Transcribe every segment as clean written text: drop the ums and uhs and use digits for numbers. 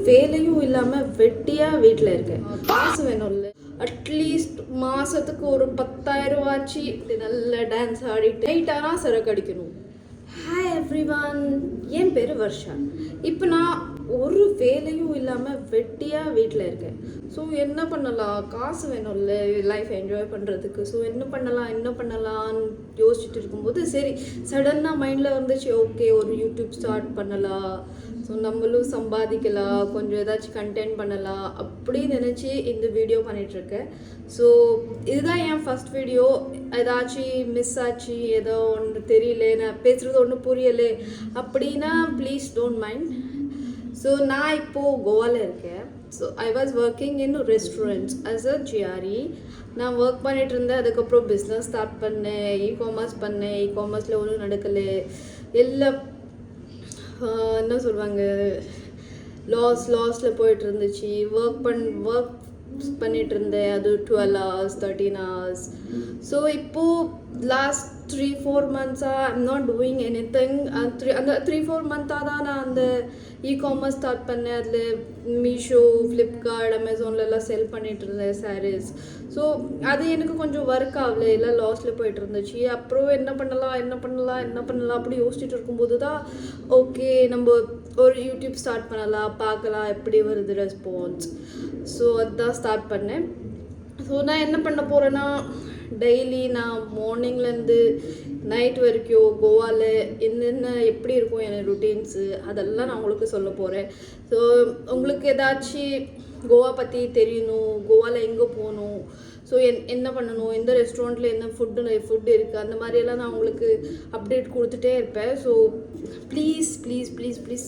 வேலையும் இல்லாமல் வெட்டியாக வீட்டில் இருக்கேன். காசு வேணும்ல, அட்லீஸ்ட் மாதத்துக்கு ஒரு 10,000 ரூபாய்ச்சி நல்ல டான்ஸ் ஆடிட்டு நைட்டானா சரக்கு அடிக்கணும். ஹாய் எவ்ரிவான், என் பேர் வர்ஷா. இப்போ நான் ஒரு வேலையும் இல்லாமல் வெட்டியாக வீட்டில் இருக்கேன். ஸோ என்ன பண்ணலாம், காசு வேணும்ல லைஃப் என்ஜாய் பண்ணுறதுக்கு. ஸோ என்ன பண்ணலான்னு யோசிச்சுட்டு இருக்கும்போது சரி சடனாக மைண்டில் வந்துச்சு, ஓகே ஒரு யூடியூப் ஸ்டார்ட் பண்ணலாம், ஸோ நம்மளும் சம்பாதிக்கலாம், கொஞ்சம் ஏதாச்சும் கண்டென்ட் பண்ணலாம் அப்படின்னு நினச்சி இந்த வீடியோ பண்ணிகிட்ருக்கேன். ஸோ இதுதான் என் ஃபஸ்ட் வீடியோ. ஏதாச்சும் மிஸ் ஆச்சு, ஏதோ ஒன்று தெரியல, நான் பேசுகிறது ஒன்றும் புரியலை அப்படின்னா ப்ளீஸ் டோன்ட் மைண்ட். ஸோ நான் இப்போது கோவாவில் இருக்கேன். So I was working in restaurants as a GRE. நான் ஒர்க் பண்ணிகிட்டு இருந்தேன். அதுக்கப்புறம் பிஸ்னஸ் ஸ்டார்ட் பண்ணேன், இகாமர்ஸ் பண்ணேன். இகாமர்ஸில் ஒன்றும் நடக்கலை, எல்லாம் என்ன சொல்லுவாங்க லாஸில் போயிட்டு இருந்துச்சு. ஒர்க் பண்ணிட்டு இருந்தேன், அது 12 hours 13 hours. ஸோ இப்போது லாஸ்ட் 3-4 months-ஆக I'm not doing anything. அந்த 3-4 month-ஆக தான் நான் அந்த இகாமர்ஸ் ஸ்டார்ட் பண்ணேன். அதில் மீஷோ, ஃப்ளிப்கார்ட், அமேசான்லலாம் செல் பண்ணிகிட்டு இருந்தேன் சாரீஸ். ஸோ அது எனக்கு கொஞ்சம் ஒர்க் ஆகலை, எல்லாம் லாஸில் போயிட்டு இருந்துச்சு. அப்புறம் என்ன பண்ணலாம் அப்படி யோசிச்சுட்டு இருக்கும்போது தான் ஓகே நம்ம ஒரு யூடியூப் ஸ்டார்ட் பண்ணலாம், பார்க்கலாம் எப்படி வருது ரெஸ்பான்ஸ். ஸோ அதுதான் ஸ்டார்ட் பண்ணேன். ஸோ நான் என்ன பண்ண போகிறேன்னா, டெய்லி நான் மார்னிங்லேருந்து நைட் வரைக்கும் கோவாவில் என்னென்ன எப்படி இருக்கும் என் ருட்டீன்ஸு அதெல்லாம் நான் உங்களுக்கு சொல்ல போகிறேன். ஸோ உங்களுக்கு ஏதாச்சும் கோவா பற்றி தெரியணும், கோவாவில் எங்கே போகணும், ஸோ என்ன பண்ணணும், எந்த ரெஸ்டாரண்ட்டில் என்ன ஃபுட்டு இருக்குது, அந்த மாதிரியெல்லாம் நான் உங்களுக்கு அப்டேட் கொடுத்துட்டே இருப்பேன். So please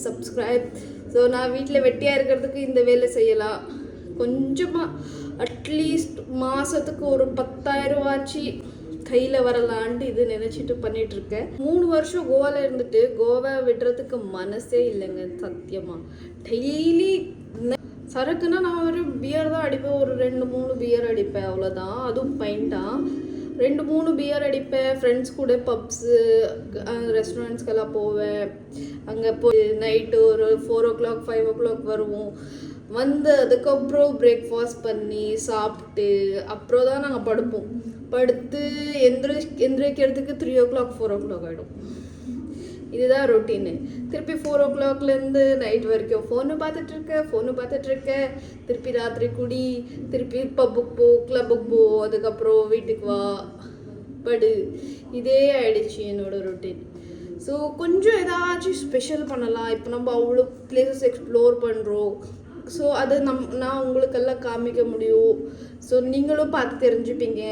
subscribe. ஸோ நான் வீட்டில் வெட்டியாக இருக்கிறதுக்கு இந்த வேலை செய்யலாம், கொஞ்சமாக அட்லீஸ்ட் மாதத்துக்கு ஒரு 10,000 ரூபாய்ச்சி கையில் வரலான்ட்டு இது நினச்சிட்டு பண்ணிகிட்ருக்கேன். 3 வருஷம் கோவாவில் இருந்துட்டு கோவா விடுறதுக்கு மனசே இல்லைங்க சத்தியமாக. டெய்லி சரக்குன்னா நான் ஒரு பியர் தான் அடிப்பேன், ஒரு 2-3 பியர் அடிப்பேன், அவ்வளோதான். அதுவும் பைண்டாக 2-3 பியர் அடிப்பேன். ஃப்ரெண்ட்ஸ் கூட பப்ஸு ரெஸ்டாரண்ட்ஸ்க்கெல்லாம் போவேன். அங்கே போய் நைட்டு ஒரு 4 o'clock 5 o'clock வருவோம். அதுக்கப்புறம் பிரேக்ஃபாஸ்ட் பண்ணி சாப்பிட்டு அப்புறம் தான் நாங்கள் படுத்து எந்திரிக்கிறதுக்கு 3 o'clock 4 o'clock ஆகிடும். இதுதான் ரொட்டீனு. திருப்பி 4 o'clockலேருந்து நைட் வரைக்கும் ஃபோனு பார்த்துட்ருக்கேன். திருப்பி ராத்திரி குடி, திருப்பி பப்புக்கு போ, கிளப்புக்கு போ, அதுக்கப்புறம் வீட்டுக்கு வா, படு. இதே ஆயிடுச்சு என்னோடய ரொட்டீன். ஸோ கொஞ்சம் ஏதாச்சும் ஸ்பெஷல் பண்ணலாம். இப்போ நம்ம அவ்வளோ பிளேசஸ் எக்ஸ்ப்ளோர் பண்ணுறோம். ஸோ அதை நான் உங்களுக்கெல்லாம் காமிக்க முடியும். ஸோ நீங்களும் பார்த்து தெரிஞ்சுப்பீங்க.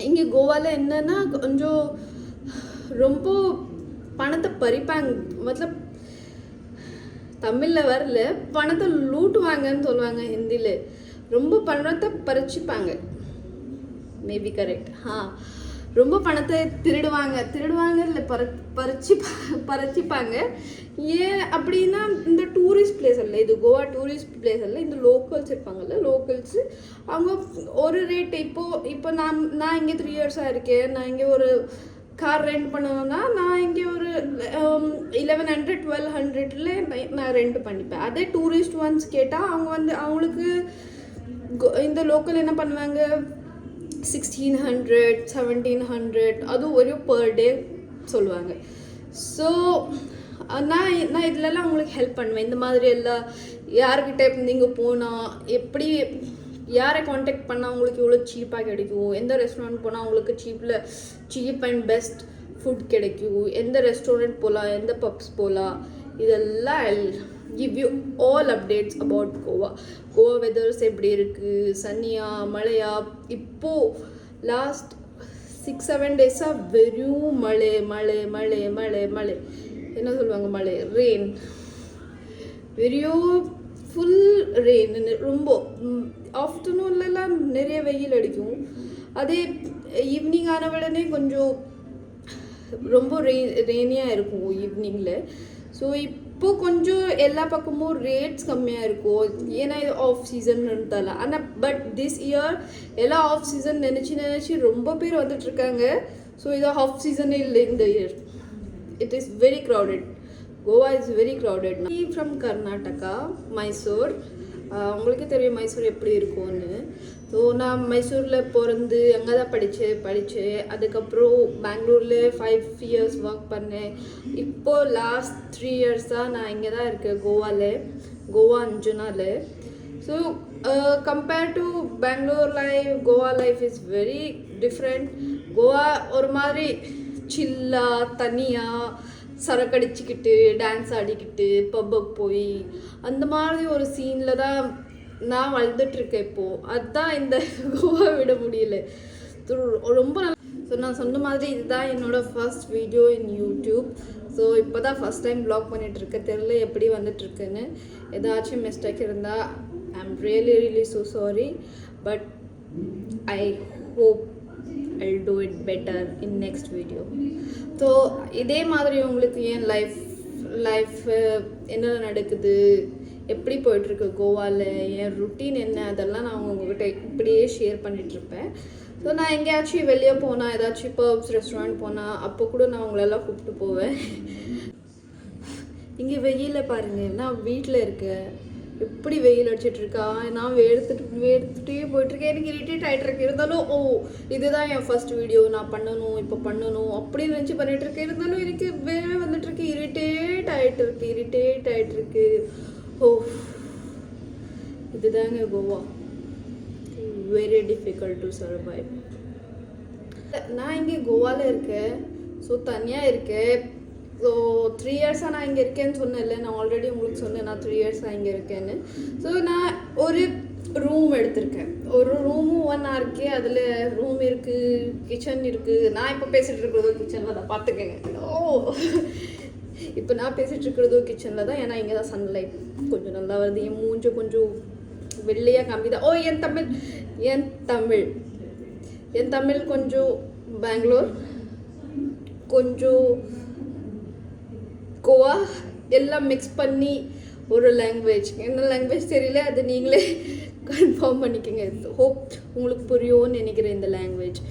இங்கே கோவாவில் என்னென்னா கொஞ்சம் ரொம்ப பணத்தை பறிப்பாங்க, மத்தலப் தமிழில் வரல, பணத்தை லூட்டுவாங்கன்னு சொல்லுவாங்க ஹிந்தியில். ரொம்ப பணத்தை பறிச்சுப்பாங்க, மேபி கரெக்ட். ரொம்ப பணத்தை திருடுவாங்க இல்லை பறிச்சுப்பாங்க. ஏன் அப்படின்னா இந்த டூரிஸ்ட் பிளேஸ் அல்ல, இது கோவா டூரிஸ்ட் பிளேஸ் அல்ல. இந்த லோக்கல்ஸ் இருப்பாங்கல்ல, லோக்கல்ஸு அவங்க ஒரு ரேட். இப்போ நான் இங்கே 3 years-ஆக இருக்கேன். நான் இங்கே ஒரு கார் ரெண்ட் பண்ணணும்னா நான் இங்கே ஒரு 1100-1200 நான் ரெண்ட் பண்ணிப்பேன். அதே டூரிஸ்ட் ஒன்ஸ் கேட்டால் அவங்களுக்கு இந்த லோக்கல் என்ன பண்ணுவாங்க, 1600-1700 அதுவும் ஒரு பர் டே சொல்லுவாங்க. ஸோ நான் இதிலெல்லாம் அவங்களுக்கு ஹெல்ப் பண்ணுவேன். இந்த மாதிரி எல்லாம் யார்கிட்ட நீங்கள் போனால் எப்படி, யாரை காண்டாக்ட் பண்ணால் உங்களுக்கு எவ்வளோ சீப்பாக கிடைக்கும், எந்த ரெஸ்டாரண்ட் போனால் உங்களுக்கு சீப் அண்ட் பெஸ்ட் ஃபுட் கிடைக்கும், எந்த ரெஸ்டாரண்ட் போகலாம், எந்த பப்ஸ் போகலாம், இதெல்லாம் give you all updates about Goa Weathers எப்படி இருக்குது, சன்னியா மழையா. இப்போது லாஸ்ட் 6-7 days-ஆக வெறும் மழை என்ன சொல்லுவாங்க, ரெயின், வெறும் ஃபுல் ரெயின். ரொம்ப ஆஃப்டர்நூன்லலாம் நிறைய வெயில் அடிக்கும். அதே ஈவினிங் ஆன உடனே கொஞ்சம் ரொம்ப ரெயினியாக இருக்கும் ஈவினிங்கில். ஸோ இப்போ கொஞ்சம் எல்லா பக்கமும் ரேட்ஸ் கம்மியாக இருக்கும், ஏன்னா இது ஆஃப் சீசன்ன்றதால. ஆனால் பட் திஸ் இயர் எல்லாம் ஆஃப் சீசன் நினச்சி ரொம்ப பேர் வந்துட்டுருக்காங்க. ஸோ இது ஆஃப் சீசனே இல்லை இந்த year. It is very crowded. Goa is very crowded. From Karnataka, Mysore. உங்களுக்கு தெரியும் மைசூர் எப்படி இருக்கும்னு. ஸோ நான் மைசூரில் பிறந்து அங்கே தான் படித்தேன். அதுக்கப்புறம் பெங்களூரில் 5 years ஒர்க் பண்ணேன். இப்போது லாஸ்ட் 3 years தான் நான் இங்கே தான் இருக்கேன், கோவா அஞ்சுனால. So compare to Bangalore life, Goa life is very different. Goa ஒரு மாதிரி சில்லாக தனியாக சரக்கடிச்சிக்கிட்டு டான்ஸ் ஆடிக்கிட்டு பப்புக்கு போய் அந்த மாதிரி ஒரு சீனில் தான் நான் வளர்ந்துட்டுருக்கேன் இப்போது. அதுதான் இந்த கோவா விட முடியல. ரொம்ப ஸோ நான் சொன்ன மாதிரி இதுதான் என்னோடய first video in YouTube. So இப்போ தான் ஃபஸ்ட் டைம் வ்ளாக் பண்ணிகிட்ருக்கேன். தெரில எப்படி வந்துட்டுருக்குன்னு. ஏதாச்சும் மிஸ்டேக் இருந்தால் I am really so sorry. But I hope I'll do it better in next video. So இதே மாதிரி உங்களுக்கு ஏன் லைஃப் என்ன நடக்குது, எப்படி போயிட்டுருக்கு கோவாவில், என் ருட்டீன் என்ன, அதெல்லாம் நான் உங்கள்கிட்ட இப்படியே ஷேர் பண்ணிகிட்ருப்பேன். ஸோ நான் எங்கேயாச்சும் வெளியே போனால், ஏதாச்சும் பப்ஸ் ரெஸ்டாரண்ட் போனால் அப்போ கூட நான் உங்களெல்லாம் கூப்பிட்டு போவேன். இங்கே வெயிலில் பாருங்கள், நான் வீட்டில் இருக்கேன், எப்படி வெயில் அடிச்சிட்ருக்கா, நான் வேர்த்துட்டே போயிட்டுருக்கேன். எனக்கு இரிட்டேட் ஆகிட்டுருக்கு. இருந்தாலும் இதுதான் என் ஃபர்ஸ்ட் வீடியோ, நான் இப்போ பண்ணணும் அப்படின்னு நினச்சி பண்ணிகிட்ருக்கேன். இருந்தாலும் எனக்கு வேலை வந்துட்டுருக்கு, இரிட்டேட் ஆகிட்டுருக்கு. இதுதாங்க Goa. Very difficult to survive. நான் இங்கே கோவாவில் இருக்கேன். ஸோ தனியாக இருக்கேன். ஸோ 3 yearsஆக நான் இங்கே இருக்கேன்னு சொன்னேன்ல. நான் ஆல்ரெடி உங்களுக்கு சொன்னேன் நான் 3 yearsஆக இங்கே இருக்கேன்னு. ஸோ நான் ஒரு ரூம் எடுத்திருக்கேன். ஒரு ரூமும் 1 hourக்கு. அதில் ரூம் இருக்குது, கிச்சன் இருக்குது. நான் இப்போ பேசிகிட்டு இருக்கிறதோ கிச்சனில் தான், பார்த்துக்கங்க. இப்போ நான் பேசிகிட்டு இருக்கிறதோ கிச்சனில் தான். ஏன்னா இங்கே தான் சன்லைட் கொஞ்சம் நல்லா வருது. என் மூஞ்ச கொஞ்சம் வெள்ளையாக காமிக்குதா. என் தமிழ் கொஞ்சம் பெங்களூர், கொஞ்சம் கோவா எல்லாம் மிக்ஸ் பண்ணி ஒரு லாங்குவேஜ். என்ன லாங்குவேஜ் தெரியல, அது நீங்களே கன்ஃபார்ம் பண்ணிக்கோங்க. ஹோப் உங்களுக்கு புரியும்னு நினைக்கிறேன் இந்த லாங்குவேஜ்.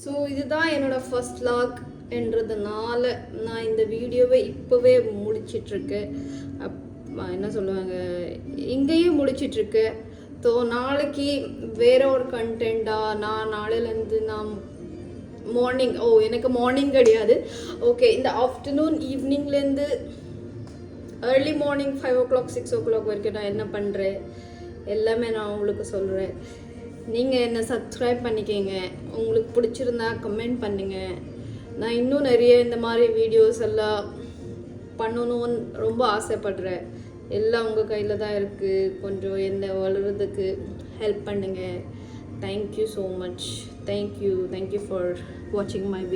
ஸோ இதுதான் என்னோடய ஃபர்ஸ்ட் வ்ளாக் என்றதுனால நான் இந்த வீடியோவை இப்போவே முடிச்சிட்ருக்கேன். என்ன சொல்லுவாங்க, இங்கேயும் முடிச்சிட்ருக்கேன். ஸோ நாளைக்கு வேற ஒரு கண்டென்ட்டாக நான் நாளையிலேருந்து நான் மார்னிங் எனக்கு மார்னிங் கிடையாது. ஓகே, இந்த afternoon ஈவினிங்லேருந்து early morning 5 o'clock 6 o'clock வரைக்கும் நான் என்ன பண்ணுறேன் எல்லாமே நான் உங்களுக்கு சொல்கிறேன். நீங்கள் என்ன சப்ஸ்கிரைப் பண்ணிக்கங்க. உங்களுக்கு பிடிச்சிருந்தா கமெண்ட் பண்ணுங்கள். நான் இன்னும் நிறைய இந்த மாதிரி வீடியோஸ் எல்லாம் பண்ணணும்னு ரொம்ப ஆசைப்படுறேன். எல்லாம் உங்கள் கையில் தான் இருக்குது. கொஞ்சம் என்ன வளர்கிறதுக்கு ஹெல்ப் பண்ணுங்கள். Thank you so much. Thank you for watching my video.